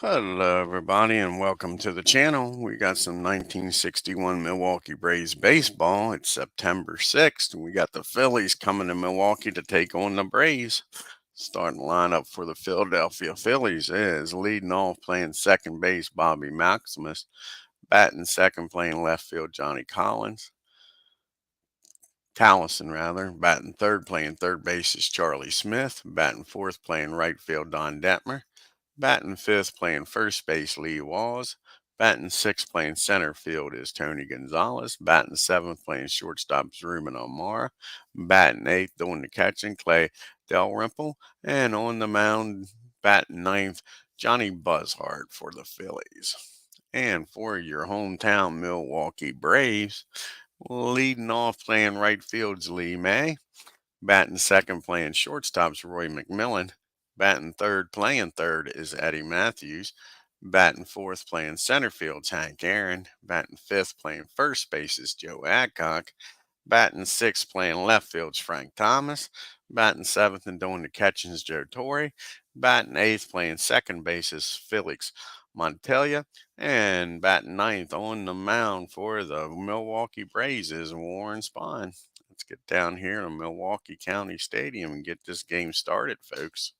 Hello, everybody, and welcome to the channel. We got some 1961 Milwaukee Braves baseball. It's September 6th, and we got the Phillies coming to Milwaukee to take on the Braves. Starting lineup for the Philadelphia Phillies is leading off playing second base Bobby Maximus, batting second playing left field Johnny Callison rather, batting third playing third base is Charlie Smith, batting fourth playing right field Don Detmer. Batting fifth, playing first base, Lee Walls. Batting sixth, playing center field is Tony Gonzalez. Batting seventh, playing shortstop is Ruben Amara. Batting eighth, doing the catching, Clay Dalrymple. And on the mound, batting ninth, Johnny BUZHART for the Phillies. And for your hometown Milwaukee Braves, leading off playing right field's Lee May. Batting second, playing shortstop's Roy McMillan. Batting third, playing third is Eddie Matthews. Batting fourth, playing center field's Hank Aaron. Batting fifth, playing first base is Joe Adcock. Batting sixth, playing left field's Frank Thomas. Batting seventh and doing the catching is Joe Torre. Batting eighth, playing second base is Felix Montelia. And batting ninth on the mound for the Milwaukee Braves is Warren Spahn. Let's get down here to Milwaukee County Stadium and get this game started, folks.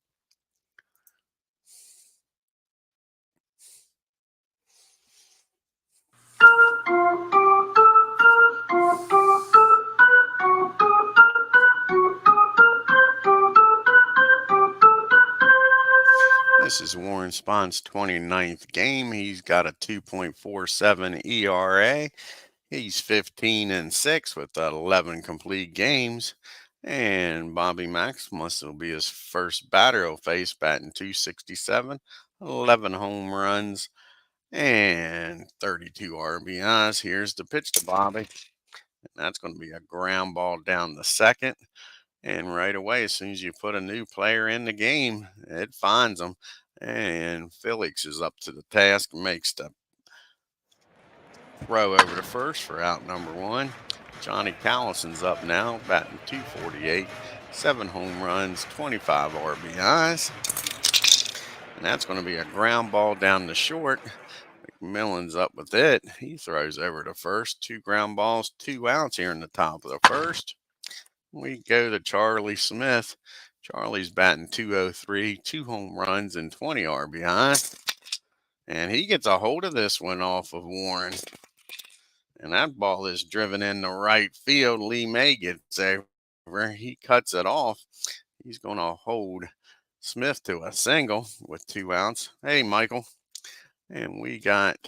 This is Warren Spahn's 29th game. He's got a 2.47 ERA. He's 15-6 with 11 complete games. And Bobby Maximus will be his first batter he'll face, batting 267, 11 home runs, and 32 RBIs. Here's the pitch to Bobby. And that's going to be a ground ball down the second. And right away, as soon as you put a new player in the game, it finds them. And Felix is up to the task and makes the throw over to first for out number one. Johnny Callison's up now, batting 248, 7 home runs, 25 RBIs. And that's going to be a ground ball down the short. McMillan's up with it. He throws over to first. 2 ground balls, 2 outs here in the top of the first. We go to Charlie Smith. Charlie's batting 203, 2 home runs, and 20 RBI. And he gets a hold of this one off of Warren. And that ball is driven in the right field. Lee May gets over. He cuts it off. He's going to hold Smith to a single with 2 outs. Hey, Michael. And we got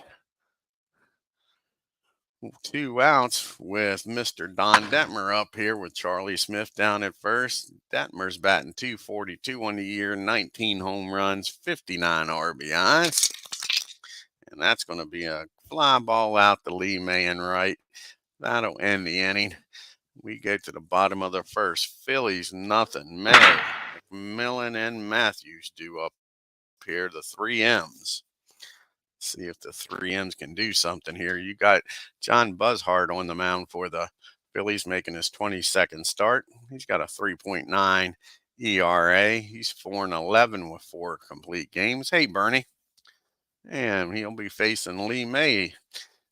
2 outs with Mr. Don Detmer up here with Charlie Smith down at first. Detmer's batting 242 on the year, 19 home runs, 59 RBIs. And that's going to be a fly ball out to Lee May and right. That'll end the inning. We go to the bottom of the first. Phillies, nothing. May, McMillan, and Matthews do up here, the 3 M's. See if the 3 M's can do something here. You got John BUZHART on the mound for the Phillies, making his 22nd start. He's got a 3.9 ERA. He's 4-11 with 4 complete games. Hey, Bernie. And he'll be facing Lee May.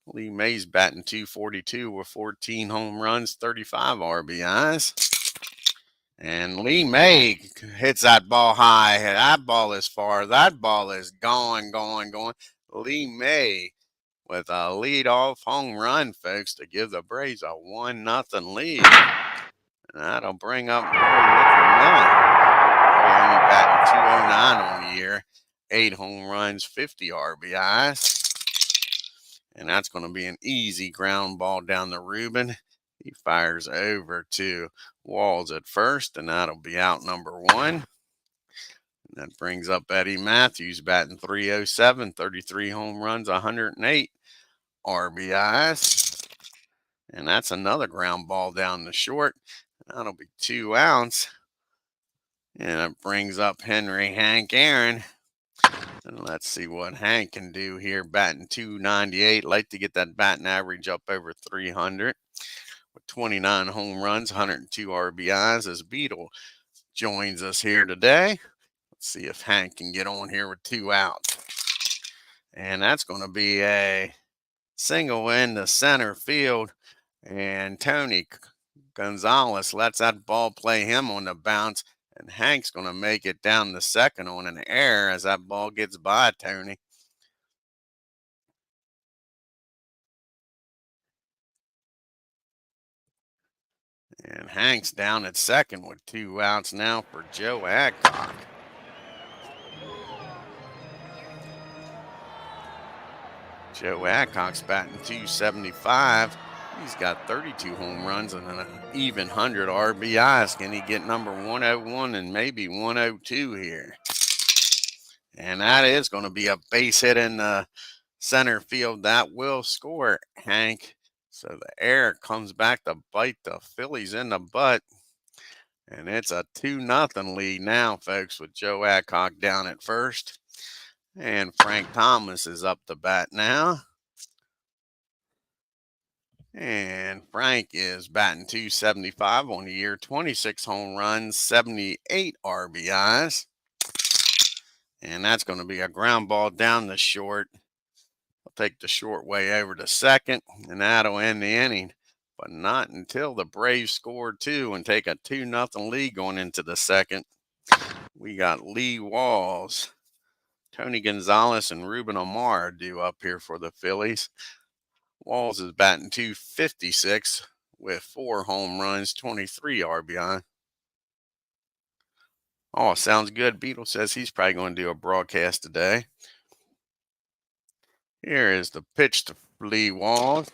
Lee May's batting 242 with 14 home runs, 35 RBIs. And Lee May hits that ball high. That ball is far. That ball is going. Lee May with a leadoff home run, folks, to give the Braves a 1-0 lead. And that'll bring up Roy McMillan. Roy only batting 209 on the year, 8 home runs, 50 RBIs. And that's going to be an easy ground ball down the Ruben. He fires over to Walls at first, and that'll be out number 1. And that brings up Eddie Matthews, batting 307, 33 home runs, 108 RBIs. And that's another ground ball down the short. That'll be 2 outs. And it brings up Hank Aaron. And let's see what Hank can do here, batting 298. Like to get that batting average up over 300 with 29 home runs, 102 RBIs as Beetle joins us here today. Let's see if Hank can get on here with 2 outs. And that's going to be a single into center field. And Tony Gonzalez lets that ball play him on the bounce. And Hank's going to make it down the second on an error as that ball gets by Tony. And Hank's down at second with 2 outs now for Joe Adcock. Joe Adcock's batting .275. He's got 32 home runs and an even 100 RBIs. Can he get number 101 and maybe 102 here? And that is going to be a base hit in the center field. That will score, Hank. So the error comes back to bite the Phillies in the butt. And it's a 2-0 lead now, folks, with Joe Adcock down at first. And Frank Thomas is up to bat now. And Frank is batting .275 on the year, 26 home runs, 78 RBIs. And that's going to be a ground ball down the short. I'll take the short way over to second, and that'll end the inning. But not until the Braves score 2 and take a 2-0 lead going into the second. We got Lee Walls, Tony Gonzalez, and Ruben Amar due up here for the Phillies. Walls is batting .256 with 4 home runs, 23 RBI. Oh, sounds good. Beetle says he's probably going to do a broadcast today. Here is the pitch to Lee Walls.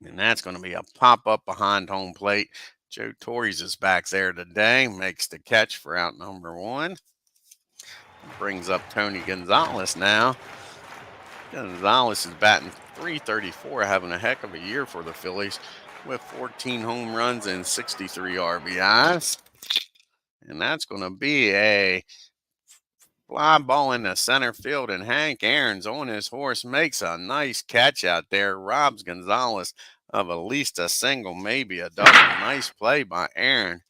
And that's going to be a pop-up behind home plate. Joe Torres is back there today. Makes the catch for out number 1. Brings up Tony Gonzalez now. Gonzalez is batting .334, having a heck of a year for the Phillies with 14 home runs and 63 RBIs. And that's going to be a fly ball in the center field, and Hank Aaron's on his horse makes a nice catch out there. Robs Gonzalez of at least a single, maybe a double. Nice play by Aaron.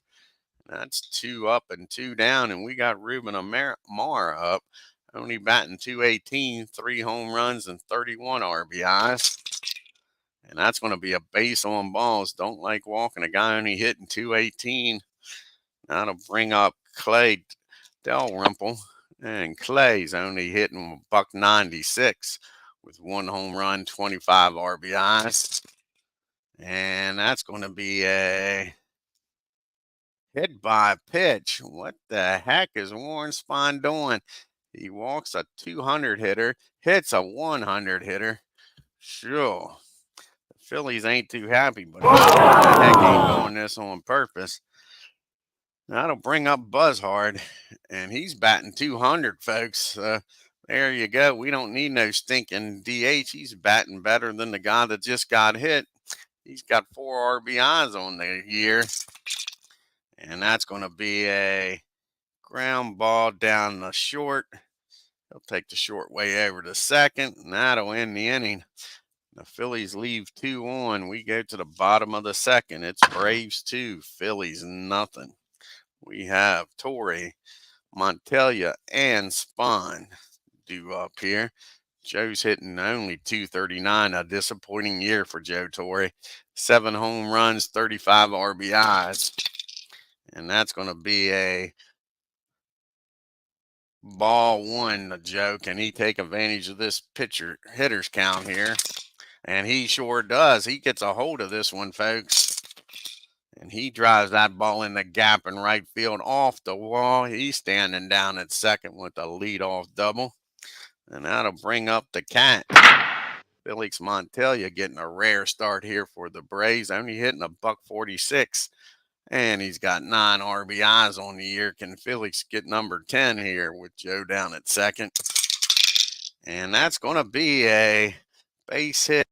That's 2 up and 2 down, and we got Ruben Amar up, only batting .218, 3 home runs and 31 RBIs. And that's going to be a base on balls. Don't like walking a guy only hitting .218. That'll bring up Clay Dalrymple. And Clay's only hitting .196 with 1 home run, 25 RBIs. And that's going to be a hit by pitch. What the heck is Warren Spahn doing? He walks a 200 hitter, hits a 100 hitter. Sure. The Phillies ain't too happy, but what the heck ain't doing this on purpose. That'll bring up BUZHART, and he's batting .200, folks. There you go. We don't need no stinking DH. He's batting better than the guy that just got hit. He's got 4 RBIs on the year. And that's going to be a ground ball down the short. He'll take the short way over to second, and that'll end the inning. The Phillies leave 2 on. We go to the bottom of the second. It's Braves 2, Phillies nothing. We have Torrey, Montelia, and Spahn due up here. Joe's hitting only .239, a disappointing year for Joe Torre. 7 home runs, 35 RBIs. And that's going to be a ball 1 Joe. Can he take advantage of this hitter's count here? And he sure does. He gets a hold of this one, folks. And he drives that ball in the gap in right field off the wall. He's standing down at second with a leadoff double. And that'll bring up the cat. Felix Montelia getting a rare start here for the Braves. Only hitting a .146. And he's got 9 RBIs on the year. Can Felix get number 10 here with Joe down at second? And that's going to be a base hit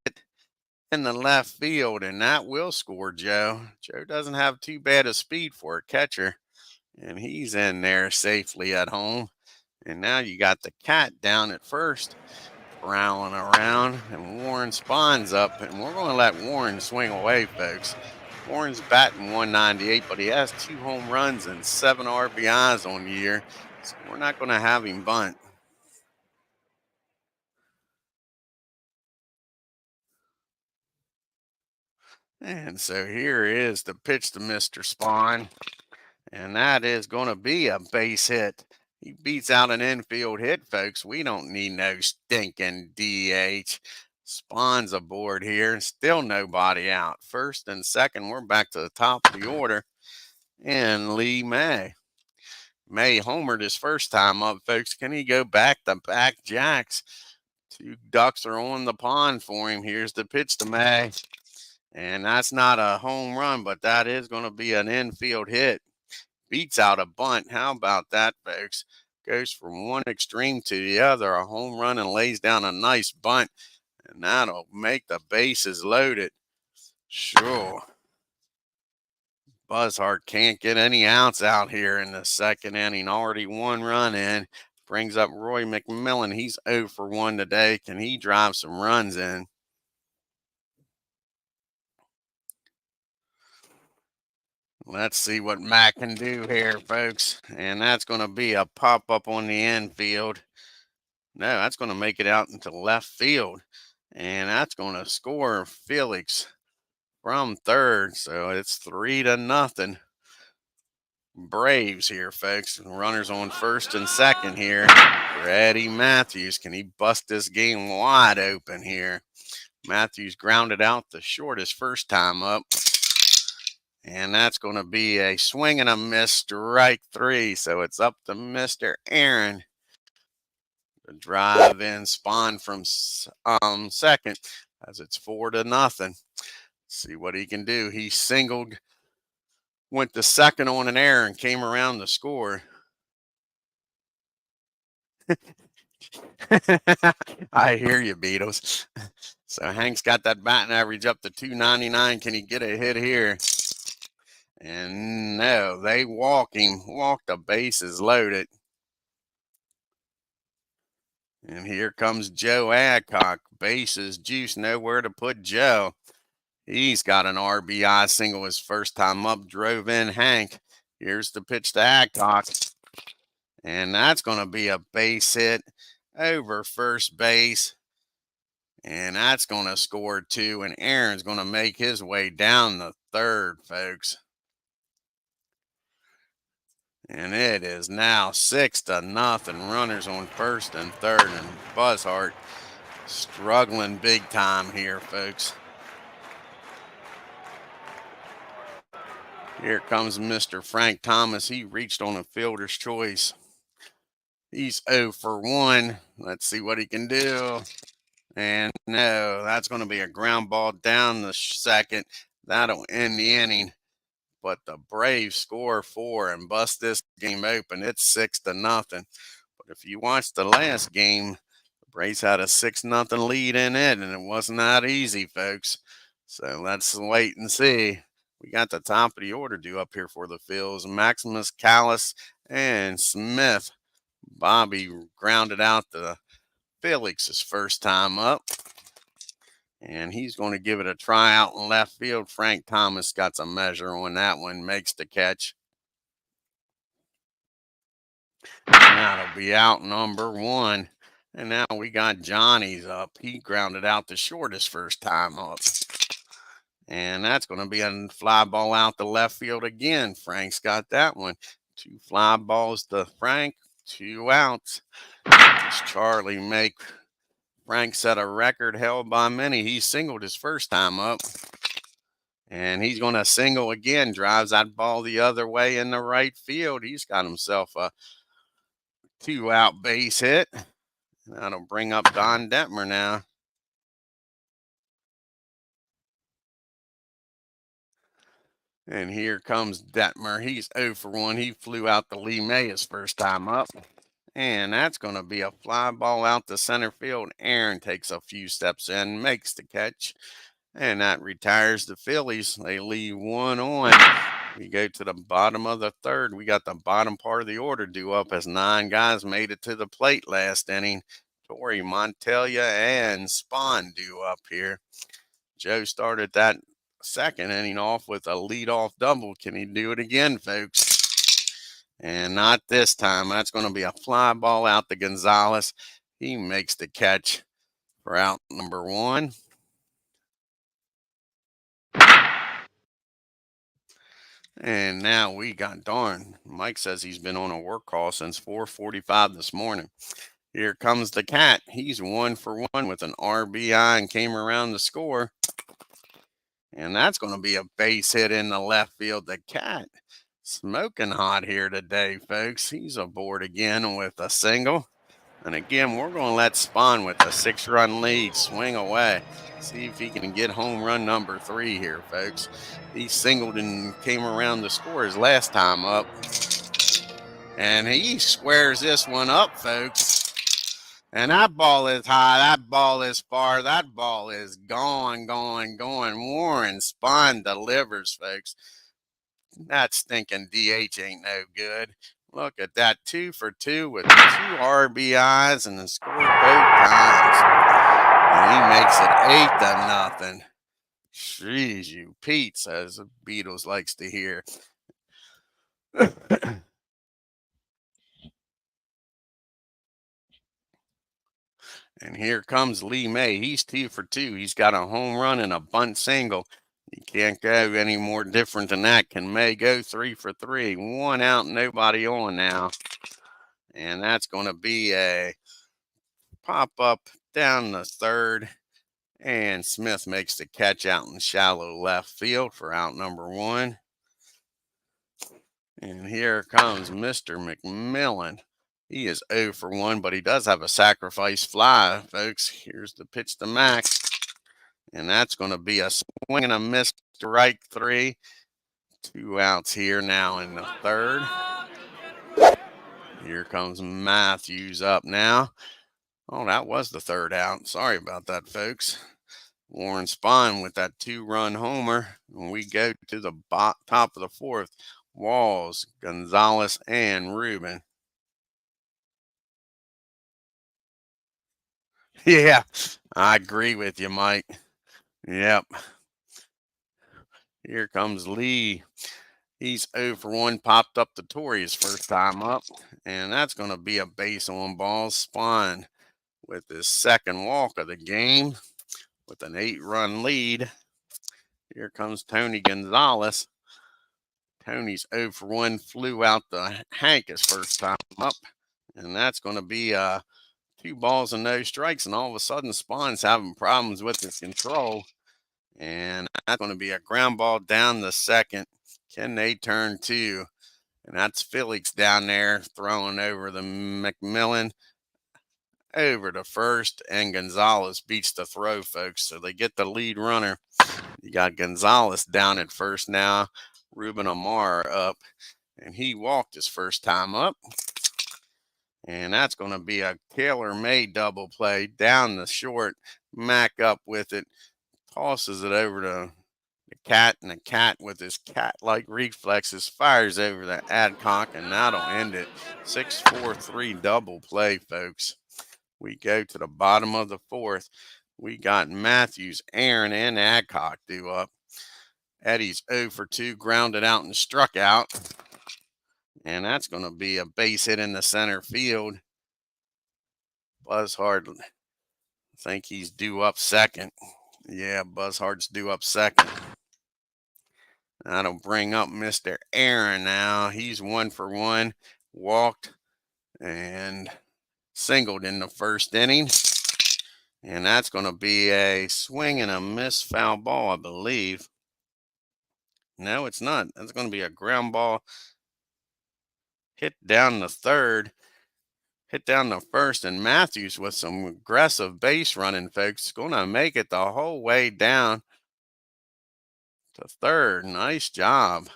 in the left field, and that will score Joe. Joe doesn't have too bad a speed for a catcher, and he's in there safely at home. And now you got the cat down at first, prowling around, and Warren Spahn's up, and we're going to let Warren swing away, folks. Warren's batting .198, but he has 2 home runs and 7 RBIs on the year, so we're not going to have him bunt. And so here is the pitch to Mr. Spahn. And that is going to be a base hit. He beats out an infield hit, folks. We don't need no stinking DH. Spahn's aboard here. Still nobody out. First and second, we're back to the top of the order. And Lee May. May homered his first time up, folks. Can he go back-to-back jacks? Two ducks are on the pond for him. Here's the pitch to May. And that's not a home run, but that is going to be an infield hit. Beats out a bunt. How about that, folks? Goes from one extreme to the other. A home run and lays down a nice bunt. And that'll make the bases loaded. Sure. BUZHART can't get any outs out here in the second inning. Already one run in. Brings up Roy McMillan. He's 0 for 1 today. Can he drive some runs in? Let's see what Matt can do here, folks. And that's going to be a pop-up on the infield. No, that's going to make it out into left field. And that's going to score Felix from third. So it's 3-0. Braves here, folks. Runners on first and second here. Freddie Matthews. Can he bust this game wide open here? Matthews grounded out the shortest first time up. And that's going to be a swing and a miss, strike 3. So it's up to Mr. Aaron. The drive in Spahn from second as it's 4-0. See what he can do. He singled, went to second on an error and came around to score. I hear you, Beatles. So Hank's got that batting average up to 299. Can he get a hit here? And no, they walk him. Walk the bases loaded. And here comes Joe Adcock. Bases juice, nowhere to put Joe. He's got an RBI single his first time up, drove in Hank. Here's the pitch to Adcock. And that's going to be a base hit over first base. And that's going to score 2. And Aaron's going to make his way down the third, folks. And it is now 6-0. Runners on first and third. And BUZHART struggling big time here, folks. Here comes Mr. Frank Thomas. He reached on a fielder's choice. He's 0 for 1. Let's see what he can do. And no, that's going to be a ground ball down the second. That'll end the inning. But the Braves score 4 and bust this game open. It's 6-0. But if you watch the last game, the Braves had a 6-0 lead in it, and it wasn't that easy, folks. So let's wait and see. We got the top of the order due up here for the Phils. Maximus, Callis, and Smith. Bobby grounded out the Felix's first time up. And he's going to give it a try out in left field. Frank Thomas got some measure on that one. Makes the catch. That'll be out number 1. And now we got Johnny's up. He grounded out the shortest first time up. And that's going to be a fly ball out the left field again. Frank's got that one. 2 fly balls to Frank. 2 outs. Does Charlie make Frank set a record held by many? He singled his first time up. And he's going to single again. Drives that ball the other way in the right field. He's got himself a 2-out base hit. That'll bring up Don Detmer now. And here comes Detmer. He's 0 for 1. He flew out to Lee May his first time up. And that's going to be a fly ball out to center field. Aaron takes a few steps in, makes the catch. And that retires the Phillies. They leave 1 on. We go to the bottom of the third. We got the bottom part of the order due up as 9 guys made it to the plate last inning. Torrey, Montelia, and Spahn due up here. Joe started that second inning off with a leadoff double. Can he do it again, folks? And not this time. That's going to be a fly ball out to Gonzalez. He makes the catch for out number 1. And now we got darn. Mike says he's been on a work call since 4:45 this morning. Here comes the cat. He's 1-for-1 with an RBI and came around to score. And that's going to be a base hit in the left field. The cat smoking hot here today, folks. He's aboard again with a single. And again, we're going to let SPAHN with a 6-run lead swing away. See if he can get home run number 3 here, folks. He singled and came around to score his last time up. And he squares this one up, folks. And that ball is high. That ball is far. That ball is gone. Warren SPAHN delivers, folks. That stinking DH ain't no good. Look at that, 2 for 2 with 2 RBIs and scored both times. And he makes it 8-0. Jeez, you Pete, says the Beatles likes to hear. And here comes Lee May. He's 2 for 2. He's got a home run and a bunt single. You can't go any more different than that. Can May go 3 for 3? 1 out, nobody on now. And that's going to be a pop up down the third. And Smith makes the catch out in shallow left field for out number 1. And here comes Mr. McMillan. He is 0 for 1, but he does have a sacrifice fly, folks. Here's the pitch to Max. And that's going to be a swing and a miss, strike 3. 2 outs here now in the third. Here comes Matthews up now. Oh, that was the third out. Sorry about that, folks. Warren SPAHN with that 2-run homer. And we go to the top of the fourth. Walls, Gonzalez, and Rubin. Yeah, I agree with you, Mike. Yep. Here comes Lee. He's 0 for 1, popped up to Torrey's first time up. And that's going to be a base on balls. SPAHN with his second walk of the game with an 8-run lead. Here comes Tony Gonzalez. Tony's 0 for 1, flew out to Hank his first time up. And that's going to be 2 balls and no strikes. And all of a sudden, SPAHN's having problems with his control. And that's going to be a ground ball down the second. Can they turn 2? And that's Phillies down there throwing over the McMillan over to first. And Gonzalez beats the throw, folks. So they get the lead runner. You got Gonzalez down at first now. Ruben Amar up. And he walked his first time up. And that's going to be a tailor-made double play down the short. Mac up with it. Tosses it over to the cat, and the cat with his cat-like reflexes fires over the Adcock, and that'll end it. 6-4-3 double play, folks. We go to the bottom of the fourth. We got Matthews, Aaron, and Adcock due up. Eddie's 0 for 2, grounded out and struck out. And that's going to be a base hit in the center field. BUZHART, I think he's due up second. Yeah, BUZHART's due up second. That'll bring up Mr. Aaron now. He's 1 for 1, walked and singled in the first inning. And that's going to be a swing and a miss foul ball, I believe. No, it's not. That's going to be a ground ball hit down the third, hit down the first, and Matthews with some aggressive base running, folks. Going to make it the whole way down to third. Nice job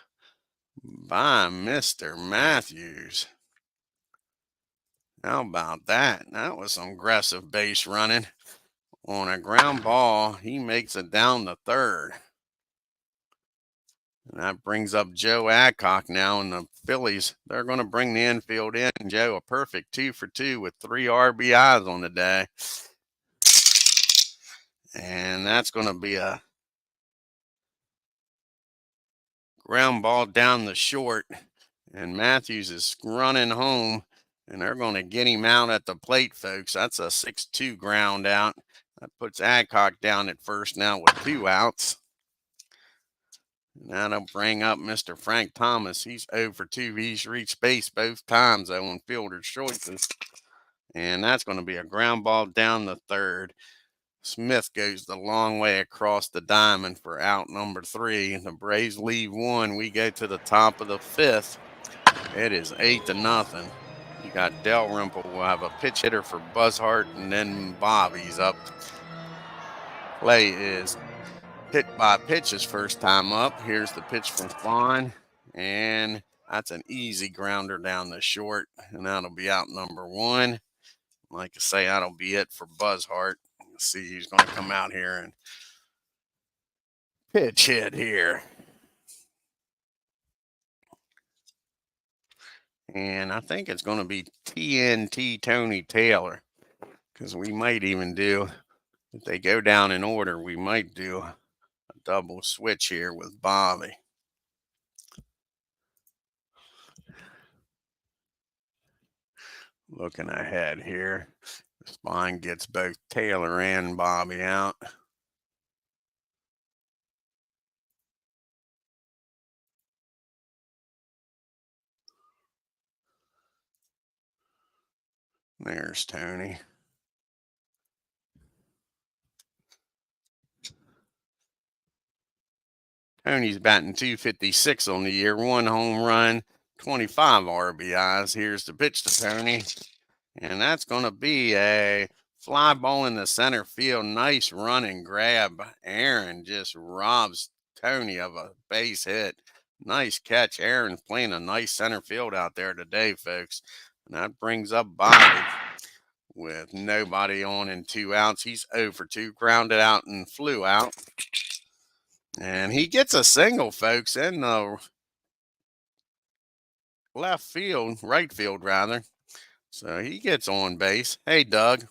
by Mr. Matthews. How about that? That was some aggressive base running. On a ground ball, he makes it down the third. And that brings up Joe Adcock now, and the Phillies, they're going to bring the infield in. Joe, a perfect 2 for 2 with 3 RBIs on the day. And that's going to be a ground ball down the short. And Matthews is running home, and they're going to get him out at the plate, folks. That's a 6-2 ground out. That puts Adcock down at first now with 2 outs. Now that'll bring up Mr. Frank Thomas. He's 0 for 2. He's reached base both times, though, on fielder's choices. And that's going to be a ground ball down the third. Smith goes the long way across the diamond for out number 3. The Braves leave 1. We go to the top of the 5th. It is 8-0. You got Dalrymple will have a pitch hitter for BUZHART, and then Bobby's up. Play is hit by pitch his first time up. Here's the pitch from SPAHN, and that's an easy grounder down the short, and that'll be out number 1. Like I say, that'll be it for BUZHART. See who's going to come out here and pitch hit here. And I think it's going to be TNT Tony Taylor, because we might even do, if they go down in order, we might do a double switch here with Bobby. Looking ahead here, SPAHN gets both Taylor and Bobby out. There's Tony. Tony's batting .256 on the year, 1 home run, 25 RBIs. Here's the pitch to Tony, and that's going to be a fly ball in the center field. Nice run and grab. Aaron just robs Tony of a base hit. Nice catch. Aaron's playing a nice center field out there today, folks. And that brings up Bobby with nobody on and 2 outs. He's 0 for 2, grounded out and flew out. And he gets a single, folks, in the right field rather. So he gets on base. Hey, Doug,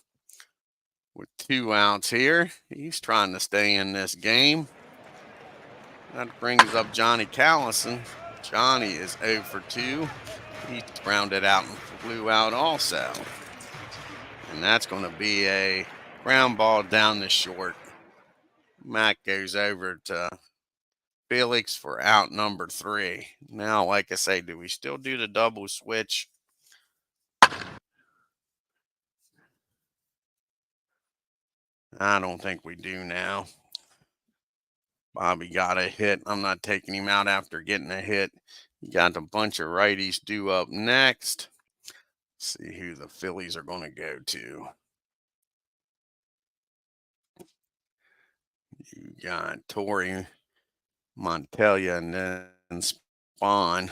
with 2 outs here. He's trying to stay in this game. That brings up Johnny Callison. Johnny is 0 for 2. He grounded out and flew out also. And that's going to be a ground ball down the short. Matt goes over to Felix for out number 3. Now, like I say, do we still do the double switch? I don't think we do now. Bobby got a hit. I'm not taking him out after getting a hit. You got a bunch of righties due up next. See who the Phillies are going to go to. You got Torrey, Montelia, and then SPAHN.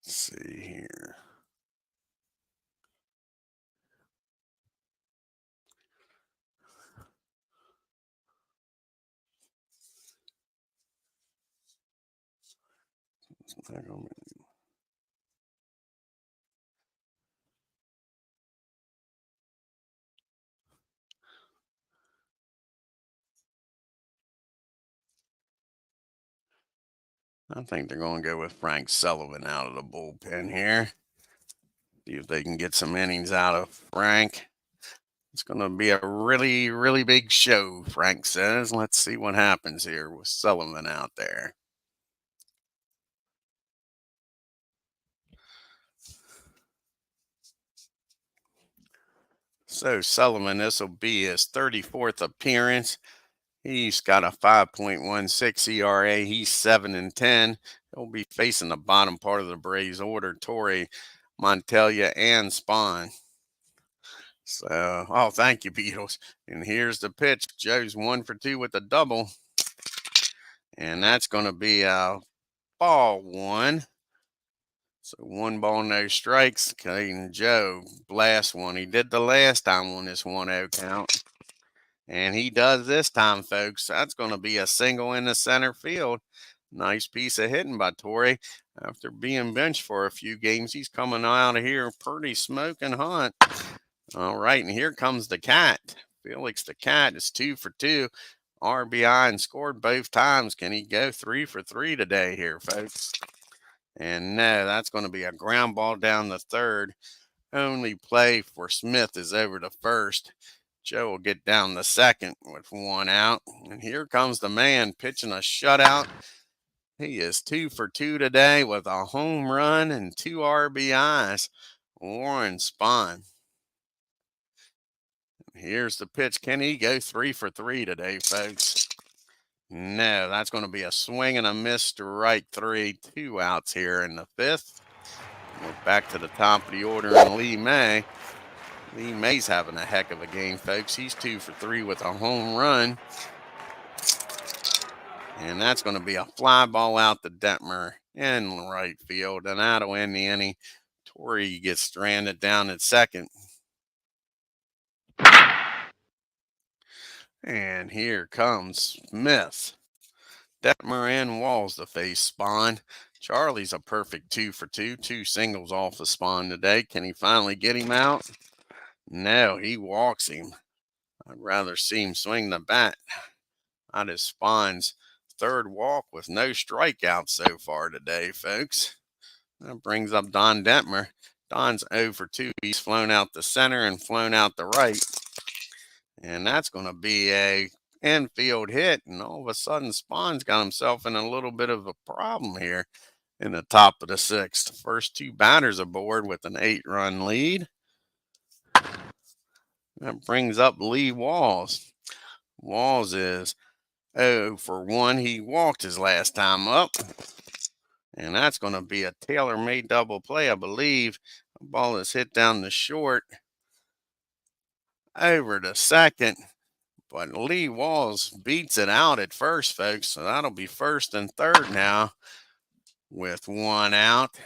Let's see here. I think they're going to go with Frank Sullivan out of the bullpen here. See if they can get some innings out of Frank. It's going to be a really, really big show, Frank says. Let's see what happens here with Sullivan out there. So Sullivan, this will be his 34th appearance. He's got a 5.16 ERA. He's 7-10. He'll be facing the bottom part of the Braves order, Torrey, Montelia, and SPAHN. So, oh, thank you, Beatles. And here's the pitch. Joe's 1 for 2 with a double. And that's going to be a ball 1. So 1 ball, no strikes. And Joe blast one. He did the last time on this 1-0 count. And he does this time, folks. That's going to be a single in the center field. Nice piece of hitting by Torrey. After being benched for a few games, he's coming out of here pretty smoking hot. All right, and here comes the Cat. Felix the Cat is 2 for 2. RBI and scored both times. Can he go 3 for 3 today here, folks? And no, that's going to be a ground ball down the third. Only play for Smith is over to first. Joe will get down the second with one out. And here comes the man pitching a shutout. He is 2 for 2 today with a home run and 2 RBIs. Warren Spahn. Here's the pitch. Can he go 3 for 3 today, folks? No, that's going to be a swing and a miss, strike three. 2 outs here in the fifth. We're back to the top of the order in Lee May. Lee May's having a heck of a game, folks. He's 2 for 3 with a home run. And that's going to be a fly ball out to Detmer in right field. And that'll end the inning. Torrey gets stranded down at second. And here comes Smith. Detmer and Walls to face Spahn. Charlie's a perfect 2 for 2. 2 singles off of Spahn today. Can he finally get him out? No, he walks him. I'd rather see him swing the bat. That is Spahn's third walk with no strikeouts so far today, folks. That brings up Don Detmer. Don's 0 for 2. He's flown out the center and flown out the right. And that's going to be a infield hit. And all of a sudden, Spahn's got himself in a little bit of a problem here in the top of the sixth. First 2 batters aboard with an 8-run lead. That brings up Lee Walls. Walls is 0 for 1. He walked his last time up. And that's going to be a tailor-made double play, I believe. The ball is hit down the short over to second. But Lee Walls beats it out at first, folks. So that'll be first and third now with 1 out.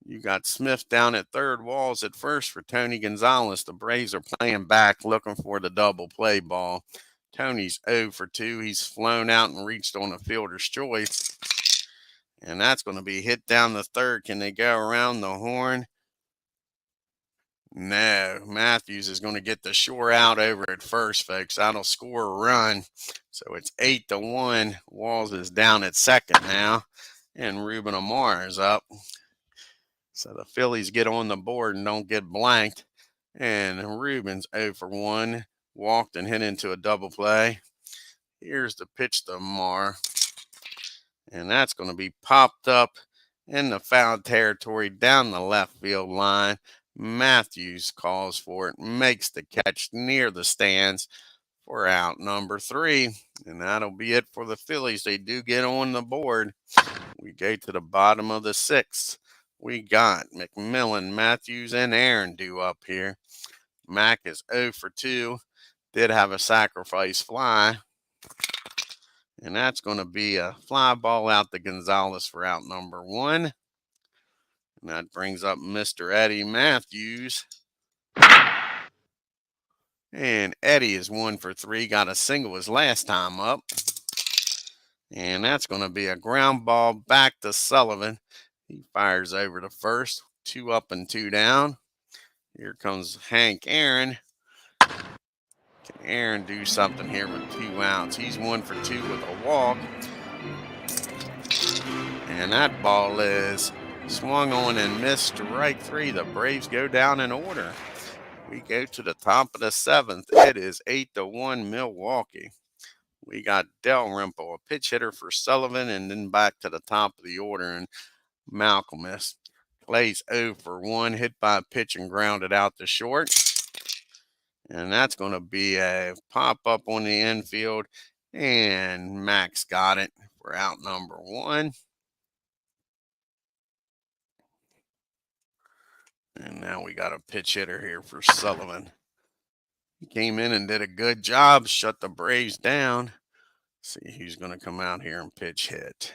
You got Smith down at third, Walls at first for Tony Gonzalez. The Braves are playing back, looking for the double play ball. Tony's 0 for 2. He's flown out and reached on a fielder's choice. And that's going to be hit down the third. Can they go around the horn? No. Matthews is going to get the shore out over at first, folks. That'll score a run. So it's 8-1. Walls is down at second now. And Ruben Amar is up. So the Phillies get on the board and don't get blanked. And Ruben's 0 for 1. Walked and hit into a double play. Here's the pitch to Amar. And that's going to be popped up in the foul territory down the left field line. Matthews calls for it, makes the catch near the stands for out number 3. And that'll be it for the Phillies. They do get on the board. We go to the bottom of the 6th. We got McMillan, Matthews, and Aaron due up here. Mac is 0 for 2. Did have a sacrifice fly. And that's going to be a fly ball out to Gonzalez for out number 1. And that brings up Mr. Eddie Matthews. And Eddie is 1 for 3. Got a single his last time up. And that's going to be a ground ball back to Sullivan. He fires over to first. 2 up and 2 down. Here comes Hank Aaron. Can Aaron do something here with 2 outs? He's 1 for 2 with a walk. And that ball is swung on and missed, strike 3. The Braves go down in order. We go to the top of the 7th. It is 8-1 Milwaukee. We got Dalrymple, a pitch hitter for Sullivan, and then back to the top of the order. And Malcolm plays 0 for 1, hit by a pitch and grounded out to short. And that's going to be a pop up on the infield. And Max got it for out number 1. And now we got a pitch hitter here for Sullivan. He came in and did a good job, shut the Braves down. See who's going to come out here and pitch hit.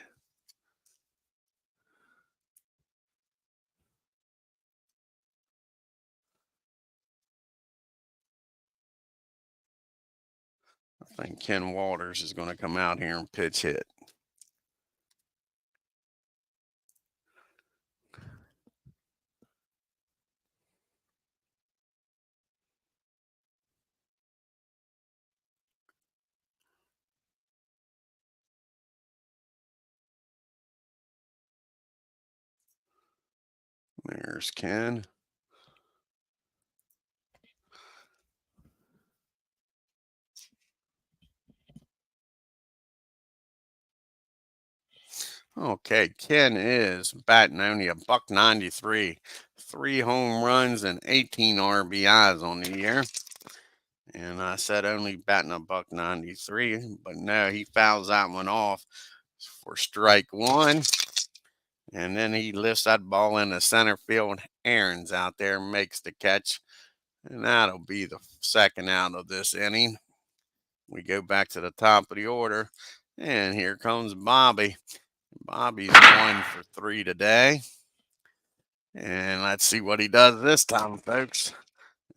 I think Ken Walters is going to come out here and pitch hit. There's Ken. Okay, Ken is batting only a .193, 3 home runs and 18 RBIs on the year. And I said only batting a .193, but no, he fouls that one off for strike one. And then he lifts that ball in the center field. Aaron's out there, makes the catch. And that'll be the second out of this inning. We go back to the top of the order. And here comes Bobby. Bobby's 1 for 3 today. And let's see what he does this time, folks.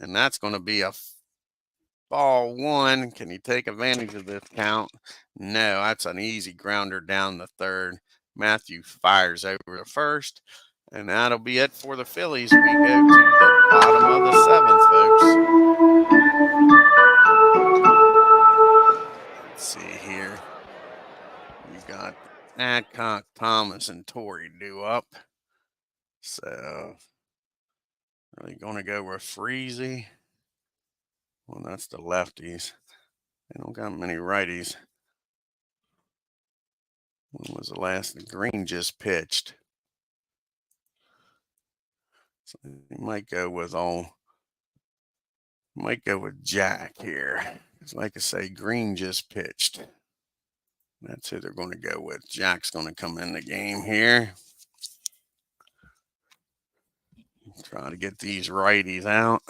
And that's going to be a ball one. Can he take advantage of this count? No, that's an easy grounder down the third. Matthew fires over the first. And that'll be it for the Phillies. We go to the bottom of the seventh, folks. Let's see here. We got Adcock, Thomas, and Torrey due up. So, are they going to go with Freezy? Well, that's the lefties. They don't got many righties. When was the last? The Green just pitched. So he might go with Jack here. Because like I say, Green just pitched. That's who they're going to go with. Jack's going to come in the game here. Try to get these righties out.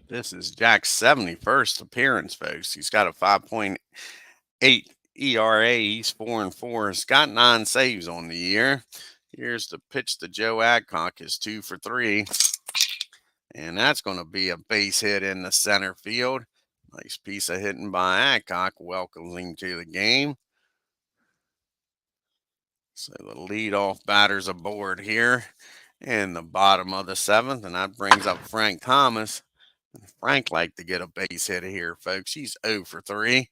This is Jack's 71st appearance, folks. He's got a 5.8 ERA. He's 4-4. He's got 9 saves on the year. Here's the pitch to Joe Adcock. Is 2 for 3. And that's going to be a base hit in the center field. Nice piece of hitting by Adcock. Welcomes him to the game. So the leadoff batter's aboard here in the bottom of the seventh. And that brings up Frank Thomas. Frank liked to get a base hit here, folks. He's 0 for 3.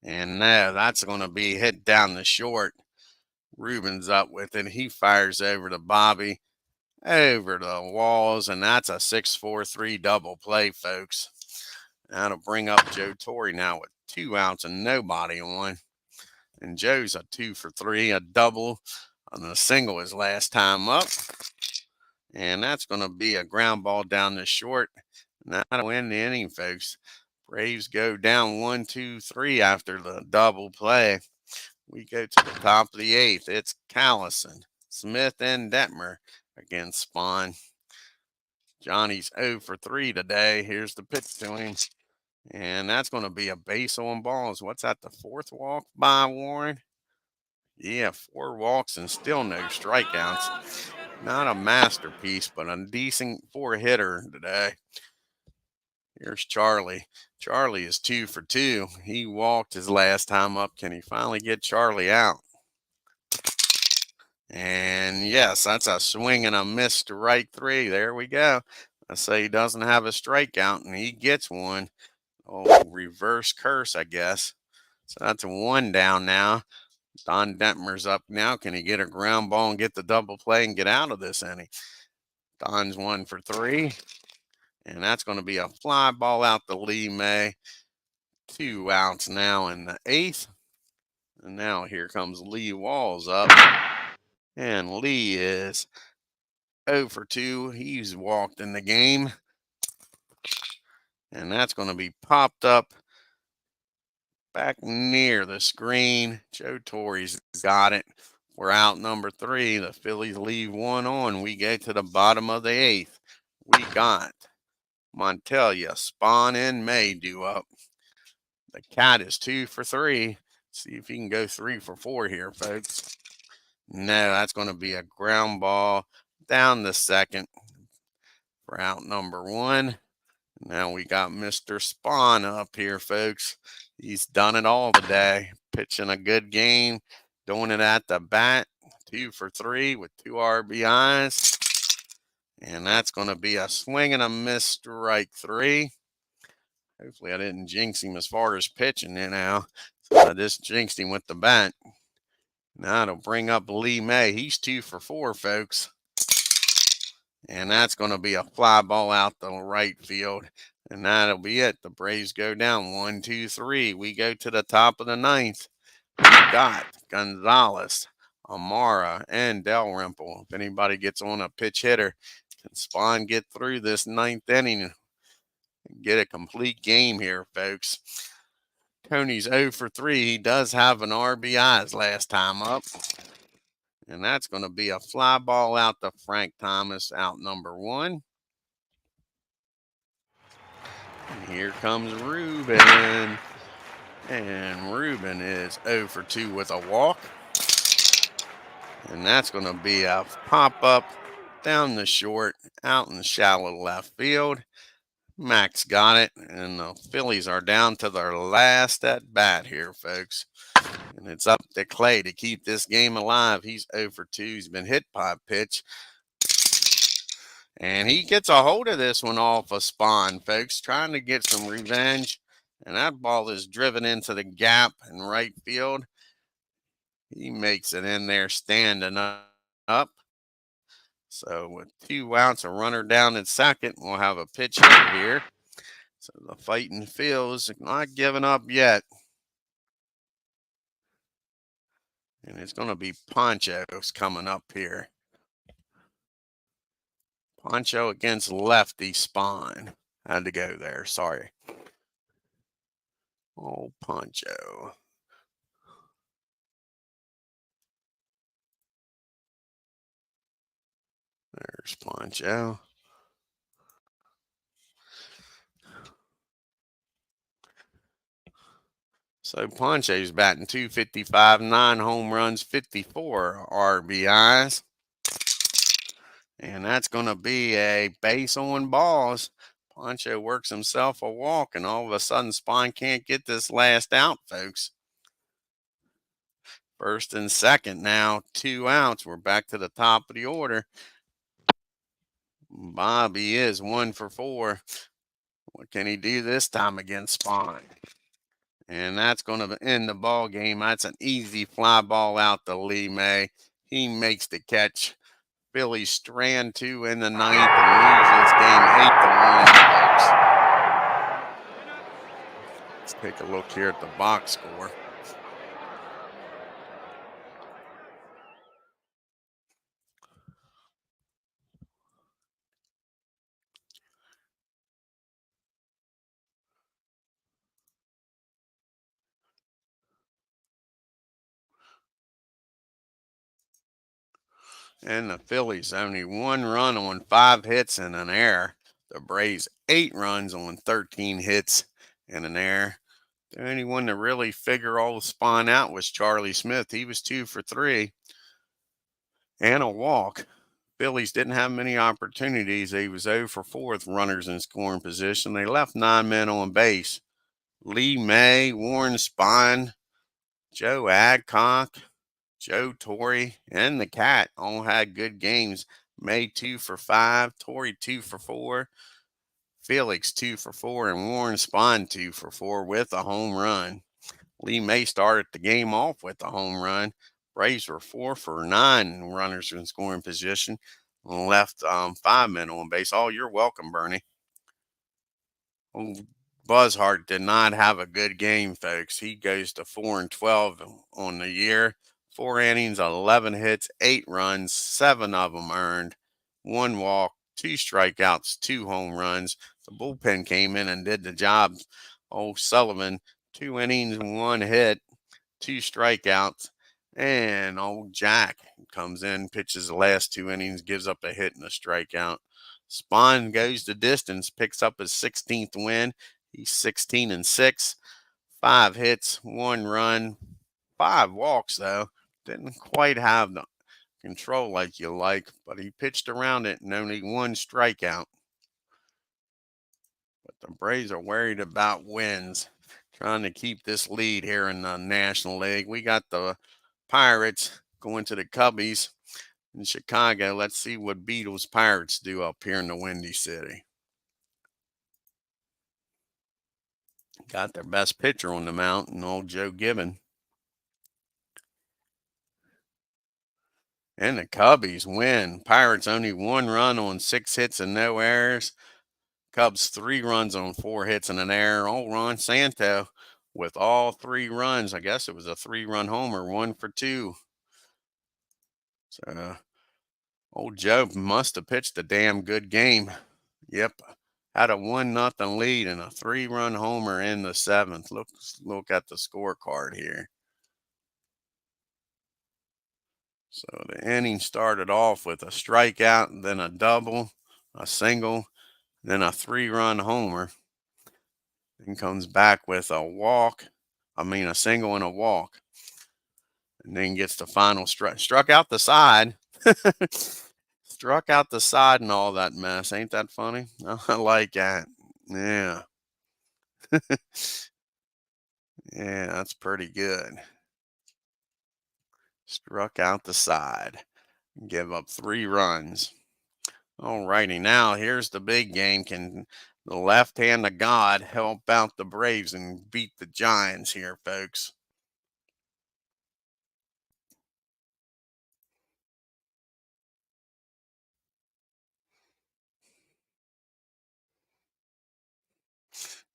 And now that's going to be hit down the short. Ruben's up with it. He fires over to Bobby, over the walls, and that's a 6-4-3 double play, folks. That'll bring up Joe Torrey now with 2 outs and nobody on. And Joe's a 2 for 3, a double on a single his last time up. And that's going to be a ground ball down the short. And that'll end the inning, folks. Braves go down 1-2-3 after the double play. We go to the top of the 8th. It's Callison, Smith, and Detmer against Spahn. Johnny's 0 for 3 today. Here's the pitch to him. And that's going to be a base on balls. What's that, the 4th walk by Warren? Yeah, 4 walks and still no strikeouts. Not a masterpiece, but a decent 4-hitter today. Here's Charlie. Charlie is 2 for 2. He walked his last time up. Can he finally get Charlie out? And yes, that's a swing and a miss to right 3. There we go. I say he doesn't have a strikeout, and he gets one. Oh, reverse curse, I guess. So that's a 1 down now. Don Detmer's up now. Can he get a ground ball and get the double play and get out of this inning? Don's 1 for 3. And that's going to be a fly ball out to Lee May. 2 outs now in the 8th. And now here comes Lee Walls up. And Lee is 0 for 2. He's walked in the game. And that's going to be popped up back near the screen. Joe Torrey's got it. We're out number 3. The Phillies leave 1 on. We get to the bottom of the 8th. We got Montelia, Spahn, and May due up. The Cat is 2 for 3. See if he can go 3 for 4 here, folks. No, that's going to be a ground ball down the second for out number 1. Now we got Mr. Spahn up here, folks. He's done it all today. Pitching a good game, doing it at the bat. 2 for 3 with 2 RBIs. And that's going to be a swing and a miss strike 3. Hopefully I didn't jinx him as far as pitching now. So I just jinxed him with the bat. Now it'll bring up Lee May. He's 2 for 4, folks. And that's going to be a fly ball out the right field. And that'll be it. The Braves go down 1, 2, 3. We go to the top of the ninth. We got Gonzalez, Amara, and Dalrymple. If anybody gets on a pitch hitter, can Spawn get through this ninth inning and get a complete game here, folks. Tony's 0 for 3. He does have an RBIs last time up. And that's going to be a fly ball out to Frank Thomas, out number 1. And here comes Ruben. And Ruben is 0 for 2 with a walk. And that's going to be a pop-up down the short, out in the shallow left field. Max got it, and the Phillies are down to their last at bat here, folks. And it's up to Clay to keep this game alive. He's 0 for 2. He's been hit by a pitch. And he gets a hold of this one off a Spawn, folks, trying to get some revenge. And that ball is driven into the gap in right field. He makes it in there standing up. So with 2 outs, a runner down at second, we'll have a pitch hitter here. So the fighting Phils not giving up yet. And it's going to be Poncho's coming up here. Poncho against lefty Spawn. Had to go there, sorry. Oh, Poncho. There's Poncho. So Poncho's batting .255, 9 home runs, 54 RBIs. And that's going to be a base on balls. Poncho works himself a walk, and all of a sudden Spawn can't get this last out, folks. First and second now, 2 outs. We're back to the top of the order. Bobby is 1 for 4. What can he do this time against Spawn? And that's going to end the ball game. That's an easy fly ball out to Lee May. He makes the catch. Phillies strand 2 in the ninth and lose this game 8-1, folks. Let's take a look here at the box score. And the Phillies only 1 run on 5 hits and an error. The Braves 8 runs on 13 hits and an error. The only one to really figure all the Spawn out was Charlie Smith. He was 2 for 3 and a walk. Phillies didn't have many opportunities. He was 0 for 4 with runners in scoring position. They left 9 men on base. Lee May, Warren Spahn, Joe Adcock, Joe Torre, and the Cat all had good games. May 2 for 5, Torre 2 for 4, Felix 2 for 4, and Warren Spahn 2 for 4 with a home run. Lee May started the game off with a home run. Braves were 4 for 9 runners in scoring position. Left 5 men on base. Oh, you're welcome, Bernie. BUZHART did not have a good game, folks. He goes to 4 and 12 on the year. 4 innings, 11 hits, 8 runs, 7 of them earned, 1 walk, 2 strikeouts, 2 home runs. The bullpen came in and did the job. Old Sullivan, 2 innings, 1 hit, 2 strikeouts. And old Jack comes in, pitches the last 2 innings, gives up a hit and a strikeout. Spawn goes the distance, picks up his 16th win. He's 16 and 6, 5 hits, 1 run, 5 walks though. Didn't quite have the control like you like, but he pitched around it and only 1 strikeout. But the Braves are worried about wins, trying to keep this lead here in the National League. We got the Pirates going to the Cubbies in Chicago. Let's see what Beatles Pirates do up here in the Windy City. Got their best pitcher on the mound, and old Joe Gibbon. And the Cubbies win. Pirates only 1 run on 6 hits and no errors. Cubs 3 runs on 4 hits and an error. Old Ron Santo with all 3 runs. I guess it was a 3-run homer, 1 for 2. So old Joe must have pitched a damn good game. Yep. Had a 1-0 lead and a 3-run homer in the 7th. Look at the scorecard here. So the inning started off with a strikeout, then a double, a single, then a 3-run homer. Then comes back with a single and a walk. And then gets the final struck out the side. Struck out the side and all that mess. Ain't that funny? I like that. Yeah. Yeah, that's pretty good. Struck out the side. Give up 3 runs. Alrighty, now here's the big game. Can the left hand of God help out the Braves and beat the Giants here, folks?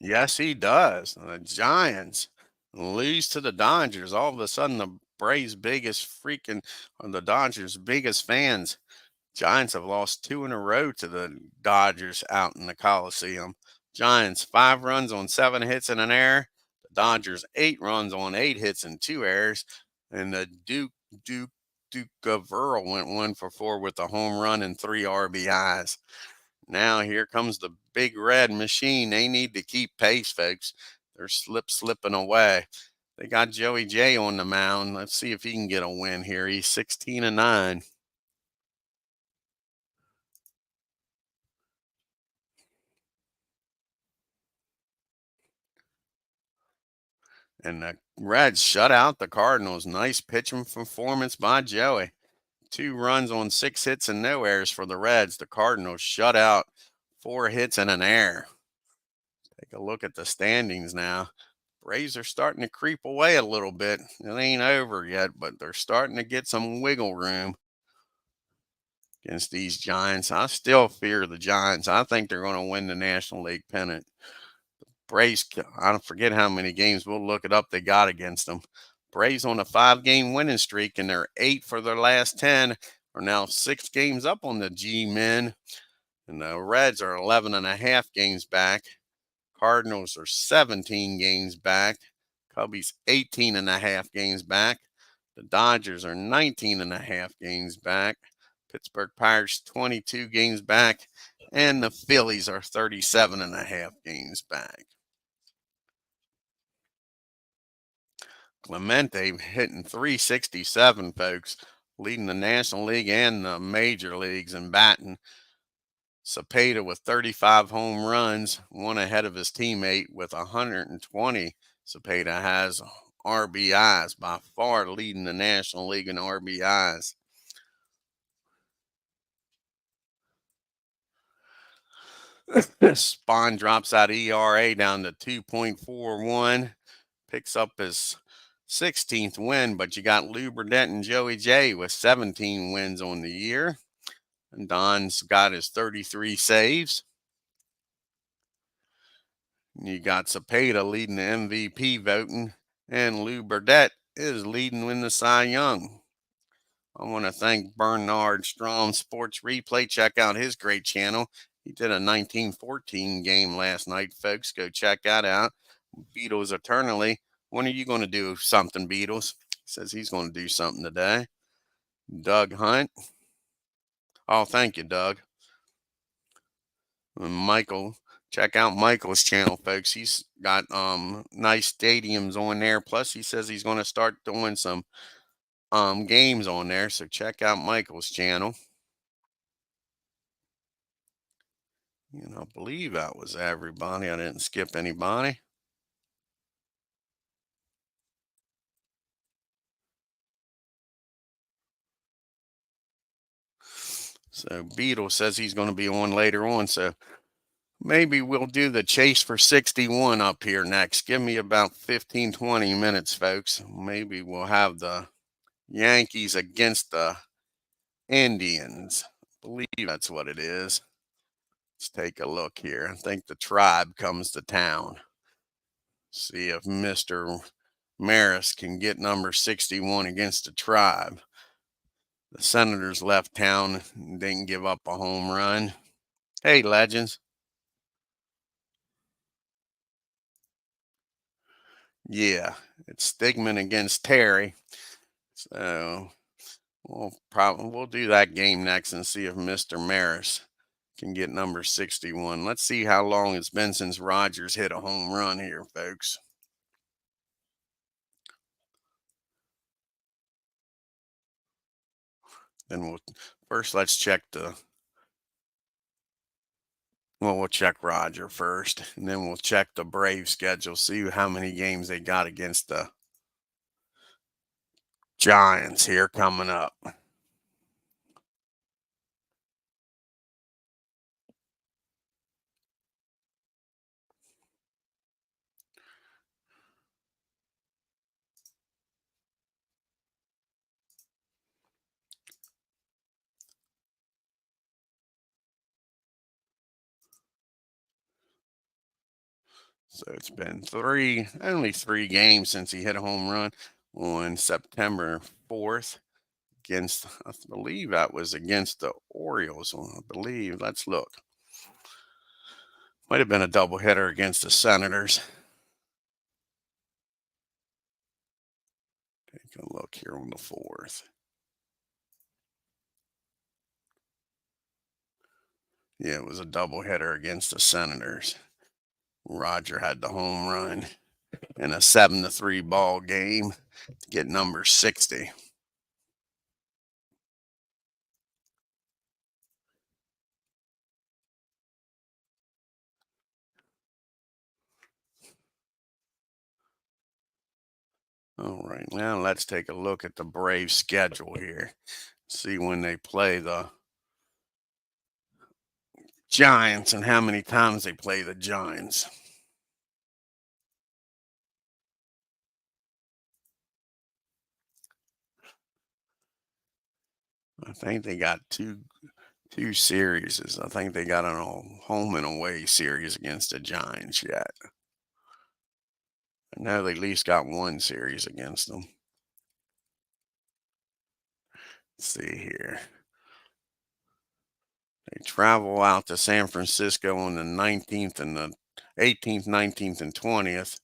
Yes, he does. The Giants lose to the Dodgers. All of a sudden, the Braves' biggest or the Dodgers' biggest fans. Giants have lost 2 in a row to the Dodgers out in the Coliseum. Giants 5 runs on 7 hits and an error. The Dodgers 8 runs on 8 hits and 2 errors. And the Duke of Earl went 1 for 4 with a home run and 3 RBIs. Now here comes the big red machine. They need to keep pace, folks. They're slipping away. They got Joey J on the mound. Let's see if he can get a win here. He's 16-9. And the Reds shut out the Cardinals. Nice pitching performance by Joey. 2 runs on 6 hits and no errors for the Reds. The Cardinals shut out 4 hits and an error. Take a look at the standings now. Braves are starting to creep away a little bit. It ain't over yet, but they're starting to get some wiggle room against these Giants. I still fear the Giants. I think they're going to win the National League pennant. Braves, I don't forget how many games. We'll look it up. They got against them. Braves on a 5-game winning streak, and they're 8 for their last 10. Are now 6 games up on the G-men. And the Reds are 11.5 games back. Cardinals are 17 games back. Cubbies 18.5 games back. The Dodgers are 19.5 games back. Pittsburgh Pirates 22 games back. And the Phillies are 37.5 games back. Clemente hitting 367, folks, leading the National League and the major leagues in batting. Cepeda with 35 home runs, one ahead of his teammate with 120. Cepeda has RBIs, by far leading the National League in RBIs. SPAHN drops that ERA down to 2.41, picks up his 16th win, but you got Lou Burdett and Joey J with 17 wins on the year. And Don's got his 33 saves. You got Cepeda leading the MVP voting, and Lou Burdett is leading in the Cy Young. I want to thank Bernard Strom Sports Replay. Check out his great channel. He did a 1914 game last night, folks. Go check that out. Beatles Eternally. When are you going to do something, Beatles? Says he's going to do something today. Doug Hunt. Oh, thank you, Doug. And Michael. Check out Michael's channel, folks. He's got nice stadiums on there. Plus, he says he's going to start doing some games on there. So check out Michael's channel. I believe that was everybody. I didn't skip anybody. So Beetle says he's going to be on later on. So Maybe we'll do the chase for 61 up here next. Give me about 15, 20 minutes, folks. Maybe we'll have the Yankees against the Indians. I believe that's what it is. Let's take a look here. I think the Tribe comes to town. See if Mr. Maris can get number 61 against the Tribe. The Senators left town and didn't give up a home run. Hey, Legends. Yeah, it's Stigman against Terry. So we'll do that game next and see if Mr. Maris can get number 61. Let's see how long it's been since Rogers hit a home run here, folks. Then let's check we'll check Roger first, and then we'll check the Brave schedule, see how many games they got against the Giants here coming up. So it's been only 3 games since he hit a home run on September 4th against, I believe that was against the Orioles. I believe, let's look. Might have been a doubleheader against the Senators. Take a look here on the 4th. Yeah, it was a doubleheader against the Senators. Roger had the home run in a 7-3 ball game to get number 60. All right, now let's take a look at the Braves schedule here. See when they play the Giants and how many times they play the Giants. I think they got two series. I think they got a home and away series against the Giants yet. I know they at least got one series against them. Let's see here. They travel out to San Francisco on the 19th and the 18th, 19th, and 20th.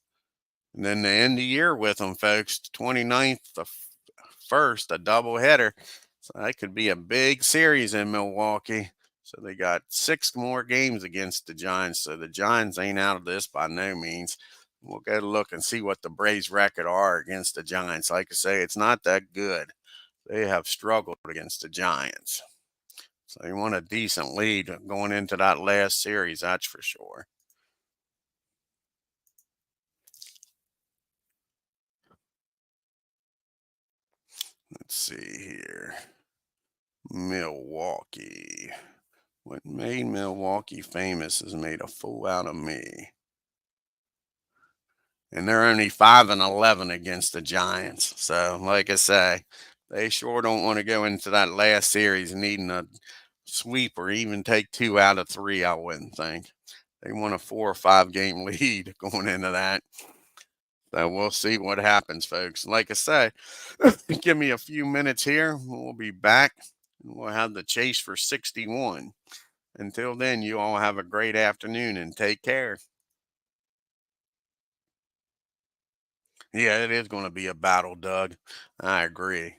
And then they end the year with them, folks. 29th, the first, a doubleheader. So that could be a big series in Milwaukee. So they got 6 more games against the Giants. So the Giants ain't out of this by no means. We'll go look and see what the Braves' record are against the Giants. Like I say, it's not that good. They have struggled against the Giants. So they want a decent lead going into that last series, that's for sure. Let's see here. Milwaukee. What made Milwaukee famous has made a fool out of me. And they're only 5-11 against the Giants. So, like I say, they sure don't want to go into that last series needing a sweep or even take 2 out of 3, I wouldn't think. They want a 4 or 5 game lead going into that. So we'll see what happens, folks. Like I say, give me a few minutes here. We'll be back. And we'll have the chase for 61. Until then, you all have a great afternoon and take care. Yeah, it is going to be a battle, Doug. I agree.